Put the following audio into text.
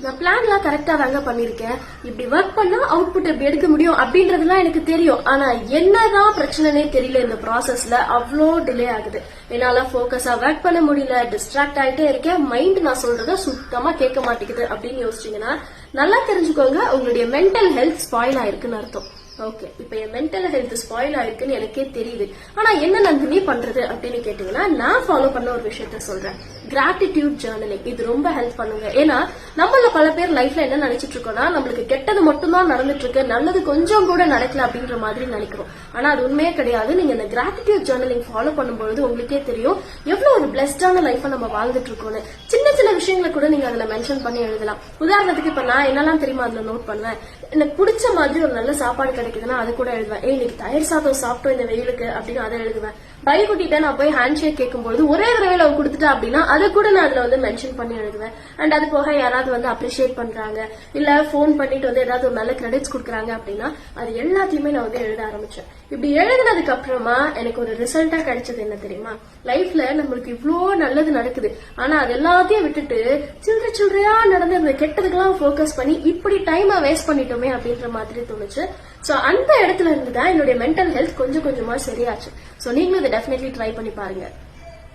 நான் பிளான்லாம் கரெக்டா தாங்க பண்ணிருக்கேன். இப்படி ஒர்க் பண்ணா அவுட்புட் எப்படி எடுக்க முடியும் அப்படின்றதுலாம் எனக்கு தெரியும். ஆனா என்னதான் பிரச்சனைனே தெரியல. இந்த ப்ராசஸ்ல அவ்வளோ டிலே ஆகுது. என்னால போக்கஸா ஒர்க் பண்ண முடியல. டிஸ்ட்ராக்ட் ஆயிட்டே இருக்கேன். மைண்ட் நான் சொல்றத சுத்தமா கேட்க மாட்டேங்குது அப்படின்னு யோசிச்சீங்கன்னா நல்லா தெரிஞ்சுக்கோங்க, உங்களுடைய மென்டல் ஹெல்த் ஸ்பாயில் ஆயிருக்குன்னு அர்த்தம். ஓகே, இப்ப என் மென்டல் ஹெல்த் ஸ்பாயில் ஆயிருக்குன்னு எனக்கே தெரியுது. ஆனா என்ன நந்தினி பண்றது அப்படின்னு கேட்டீங்கன்னா, நான் ஃபாலோ பண்ண ஒரு விஷயத்த சொல்றேன். Gratitude journaling. இது ரொம்ப ஹெல்ப் பண்ணுங்க. ஏன்னா நம்மள பல பேர் லைஃப்ல என்ன நினைச்சிட்டு இருக்கோம்னா, நம்மளுக்கு கெட்டது மட்டும் தான் நடந்துட்டு இருக்கு, நல்லது கொஞ்சம் கூட நடக்கல அப்படின்ற மாதிரி நினைக்கிறோம். ஆனா அது உண்மையே கிடையாது. நீங்க இந்த கிராட்டிடியூட் ஜர்னலிங் ஃபாலோ பண்ணும்போது உங்களுக்கே தெரியும் எவ்வளவு ஒரு பிளஸ்டான லைஃப நம்ம வாழ்ந்துட்டு இருக்கோம்னு. சின்ன சின்ன விஷயங்களை கூட நீங்க அதுல மென்ஷன் பண்ணி எழுதலாம். உதாரணத்துக்கு இப்ப நான் என்னெல்லாம் தெரியுமா அதுல நோட் பண்ணுவேன். எனக்கு பிடிச்ச மாதிரி ஒரு நல்ல சாப்பாடு கிடைக்குதுன்னா அது கூட எழுதுவேன். இன்னைக்கு தயிர் சாதம் சாப்பிட்டோம் இந்த வெயிலுக்கு அப்படின்னு அதை எழுதுவேன். பை குட்டிட்ட நான் போய் ஹேண்ட் ஷேக் கேட்கும்போது ஒரே தடவையில அவ கொடுத்துட்டா அப்படின்னா அதை கூட நான் அதுல வந்து மென்ஷன் பண்ணி எழுதுவேன். அண்ட் அது போக யாராவது வந்து அப்ரிஷியேட் பண்றாங்க, இல்ல போன் பண்ணிட்டு வந்து ஏதாவது ஒரு நல்ல கிரெடிட்ஸ் கொடுக்குறாங்க அப்படின்னா அது எல்லாத்தையுமே நான் வந்து எழுத ஆரம்பிச்சேன். இப்படி எழுதுனதுக்கு அப்புறமா எனக்கு ஒரு ரிசல்ட்டா கிடைச்சது என்ன தெரியுமா? லைஃப்ல நம்மளுக்கு இவ்வளோ நல்லது நடக்குது, ஆனா அது எல்லாத்தையும் விட்டுட்டு சில்லறையா நடந்து அந்த கெட்டதுக்கெல்லாம் போக்கஸ் பண்ணி இப்படி டைமை வேஸ்ட் பண்ணிட்டோமே அப்படின்ற மாதிரி தோணுச்சு. சோ அந்த இடத்துல இருந்துதான் என்னுடைய மென்டல் ஹெல்த் கொஞ்சம் கொஞ்சமா சரியாச்சு. சோ நீங்களும் இதை டெஃபினெட்லி ட்ரை பண்ணி பாருங்க.